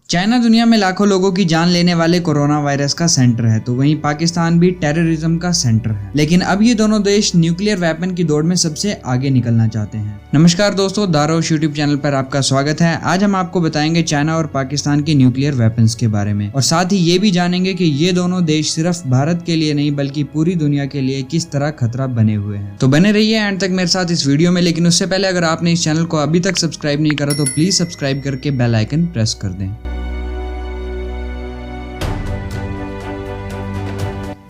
China दुनिया में लाखों लोगों की जान लेने वाले कोरोना वायरस का सेंटर है, तो वहीं पाकिस्तान भी टेररिज्म का सेंटर है। लेकिन अब ये दोनों देश न्यूक्लियर वेपन की दौड़ में सबसे आगे निकलना चाहते हैं। नमस्कार दोस्तों, दारोश यूट्यूब चैनल पर आपका स्वागत है। आज हम आपको बताएंगे चाइना और पाकिस्तान के न्यूक्लियर वेपन्स के बारे में, और साथ ही ये भी जानेंगे कि ये दोनों देश सिर्फ भारत के लिए नहीं बल्कि पूरी दुनिया के लिए किस तरह खतरा बने हुए हैं। तो बने रहिए एंड तक मेरे साथ इस वीडियो में। लेकिन उससे पहले अगर आपने इस चैनल को अभी तक सब्सक्राइब नहीं करा तो प्लीज सब्सक्राइब करके बेल आइकन प्रेस कर दें।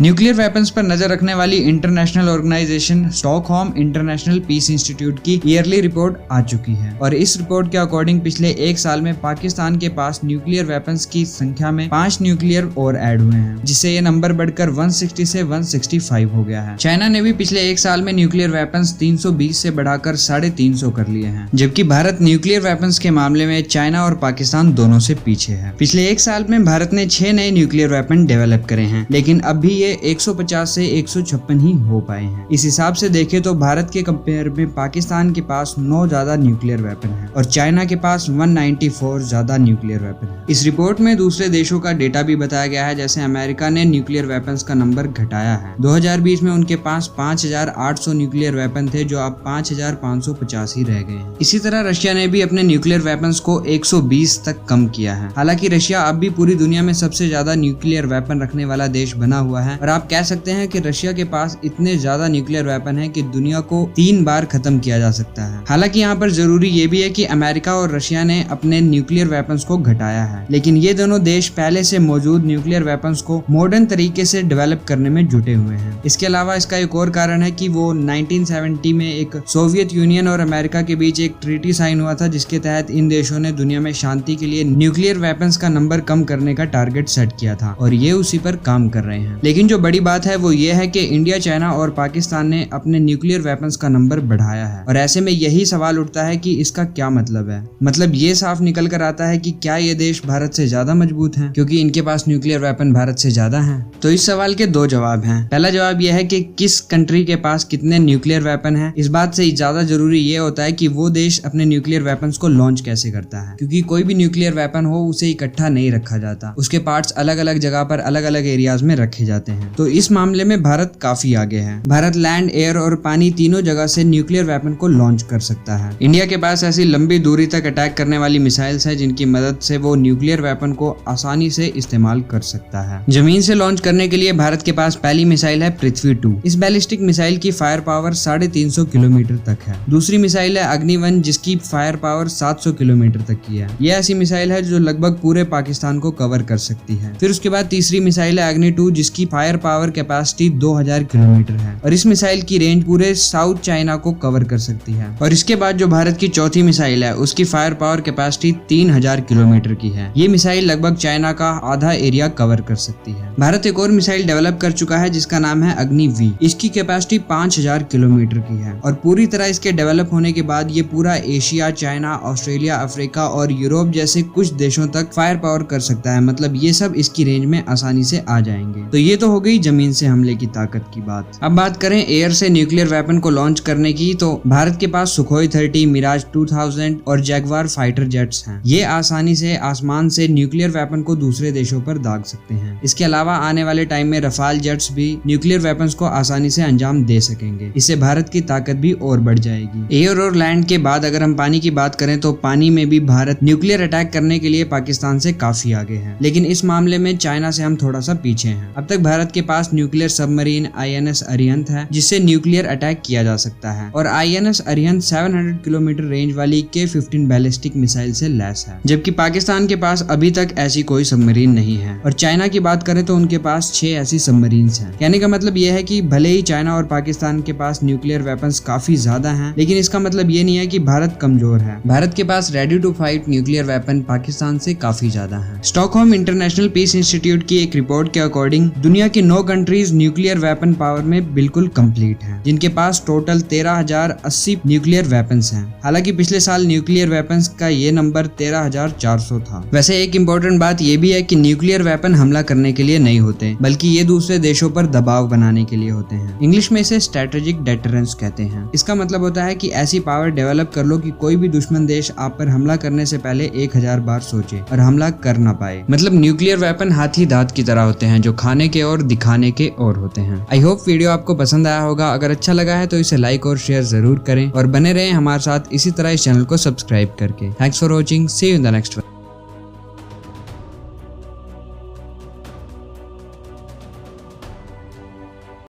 न्यूक्लियर वेपन्स पर नजर रखने वाली international organisation Stockholm international peace institute की ईयरली रिपोर्ट आ चुकी है, और इस रिपोर्ट के अकॉर्डिंग पिछले एक साल में पाकिस्तान के पास न्यूक्लियर वेपन्स की संख्या में 5 न्यूक्लियर और ऐड हुए हैं, जिससे ये नंबर बढ़कर 160 से 165 हो गया है। चाइना ने भी पिछले एक साल में न्यूक्लियर वेपन्स 320 से बढ़ाकर 350 कर लिए हैं, जबकि भारत न्यूक्लियर वेपन्स के मामले में चाइना और पाकिस्तान दोनों से पीछे है। पिछले एक साल में भारत ने 6 नए न्यूक्लियर वेपन डेवलप करे हैं, लेकिन अब भी 150 से 156 ही हो पाए हैं। इस हिसाब से देखें तो भारत के कंपेयर में पाकिस्तान के पास 9 ज्यादा न्यूक्लियर वेपन है और चाइना के पास 194 ज्यादा न्यूक्लियर वेपन है। इस रिपोर्ट में दूसरे देशों का डेटा भी बताया गया है, जैसे अमेरिका ने न्यूक्लियर वेपन्स का नंबर घटाया है। 2020 में उनके पास 5800 न्यूक्लियर वेपन थे, जो अब 5550 ही रह गए हैं। इसी तरह रशिया ने भी अपने न्यूक्लियर वेपन्स को 120 तक कम किया है। हालांकि रशिया अब भी पूरी दुनिया में सबसे ज्यादा न्यूक्लियर वेपन रखने वाला देश बना हुआ है, और आप कह सकते हैं कि रशिया के पास इतने ज्यादा न्यूक्लियर वेपन है कि दुनिया को 3 बार खत्म किया जा सकता है। हालांकि यहाँ पर जरूरी ये भी है कि अमेरिका और रशिया ने अपने न्यूक्लियर वेपन्स को घटाया है, लेकिन ये दोनों देश पहले से मौजूद न्यूक्लियर वेपन्स को मॉडर्न तरीके से डेवलप करने में जुटे हुए हैं। इसके अलावा इसका एक और कारण है कि वो 1970 में एक सोवियत यूनियन और अमेरिका के बीच एक ट्रीटी साइन हुआ था, जिसके तहत इन देशों ने दुनिया में शांति के लिए न्यूक्लियर वेपन्स का नंबर कम करने का टारगेट सेट किया था, और ये उसी पर काम कर रहे हैं। लेकिन जो बड़ी बात है वो ये है कि इंडिया, चाइना और पाकिस्तान ने अपने न्यूक्लियर वेपन्स का नंबर बढ़ाया है, और ऐसे में यही सवाल उठता है कि इसका क्या मतलब है। मतलब ये साफ निकल कर आता है कि क्या ये देश भारत से ज्यादा मजबूत हैं क्योंकि इनके पास न्यूक्लियर वेपन भारत से ज्यादा हैं। तो इस सवाल के 2 जवाब हैं। पहला जवाब यह है कि किस कंट्री के पास कितने न्यूक्लियर वेपन है। इस बात से ज्यादा जरूरी ये होता है कि वो देश अपने न्यूक्लियर वेपन्स को लॉन्च कैसे करता है, क्योंकि कोई भी न्यूक्लियर वेपन हो उसे इकट्ठा नहीं रखा जाता, उसके पार्ट्स अलग अलग जगह पर अलग अलग एरियाज में रखे जाते हैं। तो इस मामले में भारत काफी आगे है। भारत लैंड, एयर और पानी तीनों जगह से न्यूक्लियर वेपन को लॉन्च कर सकता है। इंडिया के पास ऐसी लंबी दूरी तक अटैक करने वाली मिसाइल्स हैं, जिनकी मदद से वो न्यूक्लियर वेपन को आसानी से इस्तेमाल कर सकता है। जमीन से लॉन्च करने के लिए भारत के पास पहली मिसाइल है पृथ्वी 2। इस बैलिस्टिक मिसाइल की फायर पावर 350 किलोमीटर तक है। दूसरी मिसाइल है अग्नि 1, जिसकी फायर पावर 700 किलोमीटर तक की है। यह ऐसी मिसाइल है जो लगभग पूरे पाकिस्तान को कवर कर सकती है। फिर उसके बाद तीसरी मिसाइल है अग्नि 2, जिसकी फायर पावर कैपेसिटी 2000 किलोमीटर है, और इस मिसाइल की रेंज पूरे साउथ चाइना को कवर कर सकती है। और इसके बाद जो भारत की चौथी मिसाइल है, उसकी फायर पावर कैपेसिटी 3000 किलोमीटर की है। ये मिसाइल लगभग चाइना का आधा एरिया कवर कर सकती है। भारत एक और मिसाइल डेवलप कर चुका है, जिसका नाम है अग्नि V। इसकी कैपेसिटी 5000 किलोमीटर की है, और पूरी तरह इसके डेवलप होने के बाद ये पूरा एशिया, चाइना, ऑस्ट्रेलिया, अफ्रीका और यूरोप जैसे कुछ देशों तक फायर पावर कर सकता है। मतलब ये सब इसकी रेंज में आसानी से आ जाएंगे। तो ये तो हो गई जमीन से हमले की ताकत की बात। अब बात करें एयर से न्यूक्लियर वेपन को लॉन्च करने की, तो भारत के पास सुखोई 30, मिराज 2000 और जैगवार फाइटर जेट्स हैं। ये आसानी से आसमान से न्यूक्लियर वेपन को दूसरे देशों पर दाग सकते हैं। इसके अलावा आने वाले टाइम में रफाल जेट्स भी न्यूक्लियर वेपन्स को आसानी से अंजाम दे सकेंगे। इससे भारत की ताकत भी और बढ़ जाएगी। एयर और लैंड के बाद अगर हम पानी की बात करें, तो पानी में भी भारत न्यूक्लियर अटैक करने के लिए पाकिस्तान से काफी आगे है, लेकिन इस मामले में चाइना से हम थोड़ा सा पीछे हैं। अब तक भारत के पास न्यूक्लियर सबमरीन INS अरिहंत है, जिससे न्यूक्लियर अटैक किया जा सकता है, और INS अरिहंत 700 किलोमीटर रेंज वाली K-15 बैलिस्टिक मिसाइल से लैस है, जबकि पाकिस्तान के पास अभी तक ऐसी कोई सबमरीन नहीं है। और चाइना की बात करें तो उनके पास 6 ऐसी सबमरीन्स हैं। कहने का मतलब यह है कि भले ही चाइना और पाकिस्तान के पास न्यूक्लियर वेपन्स काफी ज्यादा हैं, लेकिन इसका मतलब ये नहीं है कि भारत कमजोर है। भारत के पास ready to fight nuclear weapon Pakistan से काफी ज्यादा है। स्टॉकहोम इंटरनेशनल पीस इंस्टीट्यूट की एक रिपोर्ट के अकॉर्डिंग दुनिया दुनिया की 9 कंट्रीज न्यूक्लियर वेपन पावर में बिल्कुल कंप्लीट हैं, जिनके पास टोटल 13,080 न्यूक्लियर वेपन्स हैं। हालांकि पिछले साल न्यूक्लियर वेपन्स का ये नंबर 13,400 था। वैसे एक इम्पोर्टेंट बात ये भी है कि न्यूक्लियर वेपन हमला करने के लिए नहीं होते, बल्कि ये दूसरे देशों पर दबाव बनाने के लिए होते हैं। इंग्लिश में इसे स्ट्रेटेजिक डेटरेंस कहते हैं। इसका मतलब होता है कि ऐसी पावर डेवलप कर लो कि कोई भी दुश्मन देश आप पर हमला करने से पहले 1000 बार सोचे और हमला कर ना पाए। मतलब न्यूक्लियर वेपन हाथी दांत की तरह होते हैं, जो खाने के और दिखाने के और होते हैं। आई होप वीडियो आपको पसंद आया होगा। अगर अच्छा लगा है तो इसे लाइक और शेयर जरूर करें और बने रहें हमारे साथ इसी तरह इस चैनल को सब्सक्राइब करके। Thanks for watching, see you in the next one.